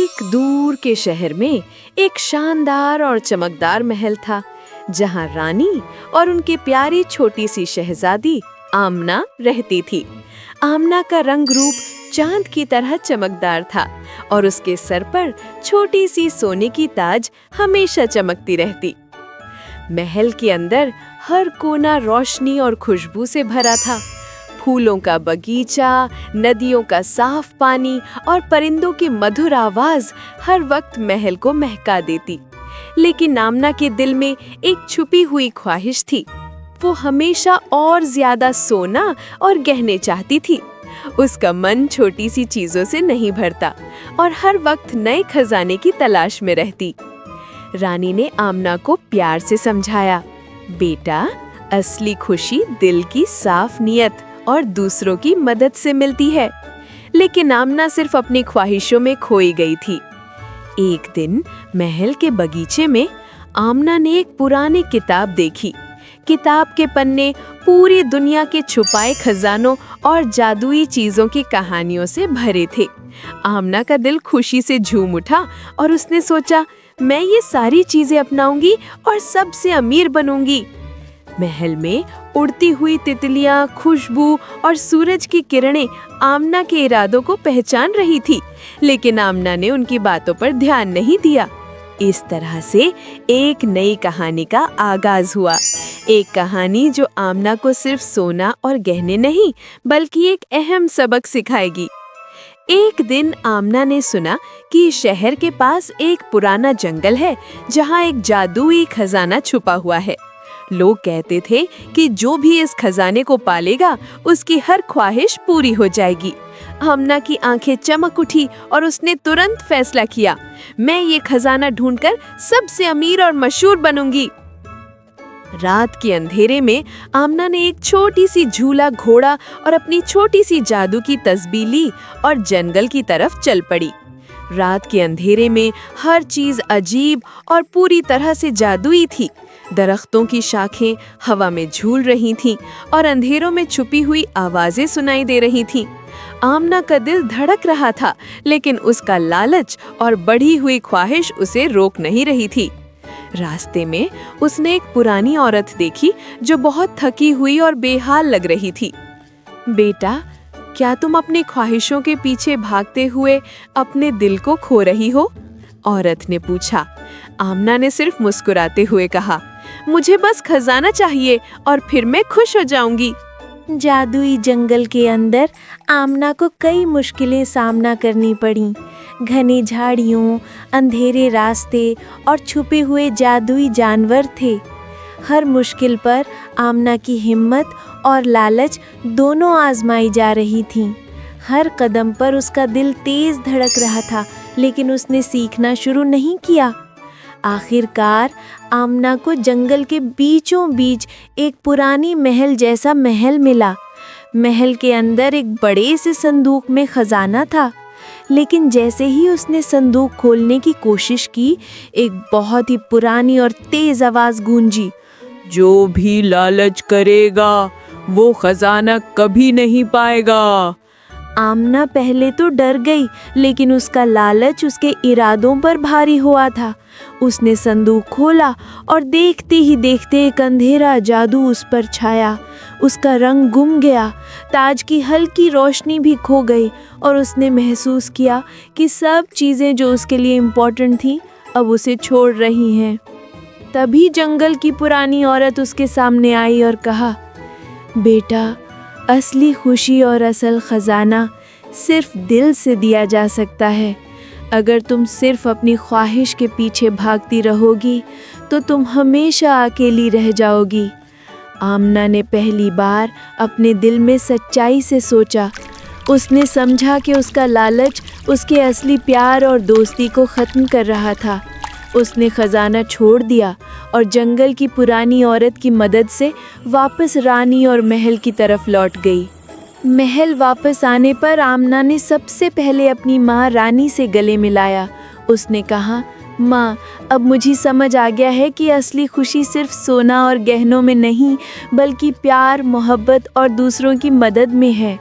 एक दूर के शहर में एक शानदार और चमकदार महल था, जहां रानी और उनकी प्यारी छोटी सी शहजादी आमना रहती थी। आमना का रंग रूप चांद की तरह चमकदार था और उसके सर पर छोटी सी सोने की ताज हमेशा चमकती रहती। महल के अंदर हर कोना रोशनी और खुशबू से भरा था। फूलों का बगीचा, नदियों का साफ पानी और परिंदों की मधुर आवाज हर वक्त महल को महका देती। लेकिन आमना के दिल में एक छुपी हुई ख्वाहिश थी। वो हमेशा और ज्यादा सोना और गहने चाहती थी। उसका मन छोटी सी चीजों से नहीं भरता और हर वक्त नए खजाने की तलाश में रहती। रानी ने आमना को प्यार से समझाया, बेटा, असली खुशी दिल की साफ नीयत और दूसरों की मदद से मिलती है। लेकिन आमना सिर्फ अपनी ख्वाहिशों में खोई गई थी। एक दिन महल के बगीचे में आमना ने एक पुरानी किताब देखी। किताब के पन्ने पूरी दुनिया के छुपाए खजानों और जादुई चीजों की कहानियों से भरे थे। आमना का दिल खुशी से झूम उठा और उसने सोचा, मैं ये सारी चीजें अपनाऊंगी और सबसे अमीर बनूंगी। महल में उड़ती हुई तितलियां, खुशबू और सूरज की किरणें आमना के इरादों को पहचान रही थी, लेकिन आमना ने उनकी बातों पर ध्यान नहीं दिया। इस तरह से एक नई कहानी का आगाज हुआ। एक कहानी जो आमना को सिर्फ सोना और गहने नहीं, बल्कि एक अहम सबक सिखाएगी। एक दिन आमना ने सुना कि शहर के पास एक पुराना जंगल है, जहाँ एक जादुई खजाना छुपा हुआ है। लोग कहते थे कि जो भी इस खजाने को पालेगा, उसकी हर ख्वाहिश पूरी हो जाएगी। आमना की आंखें चमक उठी और उसने तुरंत फैसला किया, मैं ये खजाना ढूंढकर सबसे अमीर और मशहूर बनूंगी। रात के अंधेरे में आमना ने एक छोटी सी झूला, घोड़ा और अपनी छोटी सी जादू की तस्बीह ली और जंगल की तरफ चल पड़ी। रात के अंधेरे में हर चीज अजीब और पूरी तरह से जादुई थी। दरख्तों की शाखें हवा में झूल रही थीं और अंधेरों में छुपी हुई आवाजें सुनाई दे रही थीं। आमना का दिल धड़क रहा था, लेकिन उसका लालच और बढ़ी हुई ख्वाहिश उसे रोक नहीं रही थी। रास्ते में उसने एक पुरानी औरत देखी जो बहुत थकी हुई और बेहाल लग रही थी। बेटा, क्या तुम अपनी ख्वाहिशों के पीछे भागते हुए अपने दिल को खो रही हो? औरत ने पूछा। आमना ने सिर्फ मुस्कुराते हुए कहा, मुझे बस खजाना चाहिए और फिर मैं खुश हो जाऊंगी। जादुई जंगल के अंदर आमना को कई मुश्किलें सामना करनी पड़ी। घनी झाड़ियों, अंधेरे रास्ते और छुपे हुए जादुई जानवर थे। हर मुश्किल पर आमना की हिम्मत और लालच दोनों आजमाई जा रही थीं। हर कदम पर उसका दिल तेज धड़क रहा था, लेकिन उसने सीखना शुरू नहीं किया। आखिरकार आमना को जंगल के बीचों बीच एक पुरानी महल जैसा महल मिला। महल के अंदर एक बड़े से संदूक में खजाना था, लेकिन जैसे ही उसने संदूक खोलने की कोशिश की, एक बहुत ही पुरानी और तेज आवाज गूंजी, जो भी लालच करेगा वो खजाना कभी नहीं पाएगा। आमना पहले तो डर गई, लेकिन उसका लालच उसके इरादों पर भारी हुआ था। उसने संदूक खोला और देखते ही देखते एक अंधेरा जादू उस पर छाया। उसका रंग गुम गया, ताज की हल्की रोशनी भी खो गई और उसने महसूस किया कि सब चीज़ें जो उसके लिए इम्पोर्टेंट थी अब उसे छोड़ रही हैं। तभी जंगल की पुरानी औरत उसके सामने आई और कहा, बेटा, असली खुशी और असल खजाना सिर्फ दिल से दिया जा सकता है। अगर तुम सिर्फ अपनी ख्वाहिश के पीछे भागती रहोगी तो तुम हमेशा अकेली रह जाओगी। आमना ने पहली बार अपने दिल में सच्चाई से सोचा। उसने समझा कि उसका लालच उसके असली प्यार और दोस्ती को ख़त्म कर रहा था। उसने खजाना छोड़ दिया और जंगल की पुरानी औरत की मदद से वापस रानी और महल की तरफ लौट गई। महल वापस आने पर आमना ने सबसे पहले अपनी माँ रानी से गले मिलाया। उसने कहा, माँ, अब मुझे समझ आ गया है कि असली खुशी सिर्फ सोना और गहनों में नहीं, बल्कि प्यार, मोहब्बत और दूसरों की मदद में है।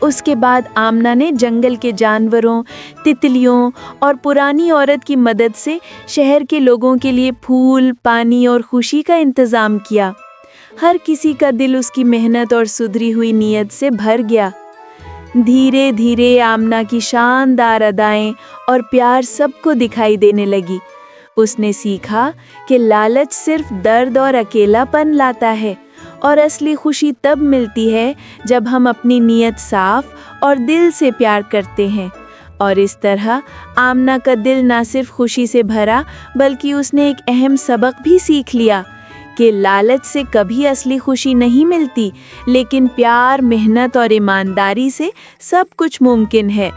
उसके बाद आमना ने जंगल के जानवरों, तितलियों और पुरानी औरत की मदद से शहर के लोगों के लिए फूल, पानी और खुशी का इंतज़ाम किया। हर किसी का दिल उसकी मेहनत और सुधरी हुई नीयत से भर गया। धीरे धीरे आमना की शानदार अदाएं और प्यार सबको दिखाई देने लगी। उसने सीखा कि लालच सिर्फ दर्द और अकेलापन लाता है और असली खुशी तब मिलती है जब हम अपनी नीयत साफ और दिल से प्यार करते हैं। और इस तरह आमना का दिल ना सिर्फ खुशी से भरा, बल्कि उसने एक अहम सबक भी सीख लिया कि लालच से कभी असली खुशी नहीं मिलती, लेकिन प्यार, मेहनत और ईमानदारी से सब कुछ मुमकिन है।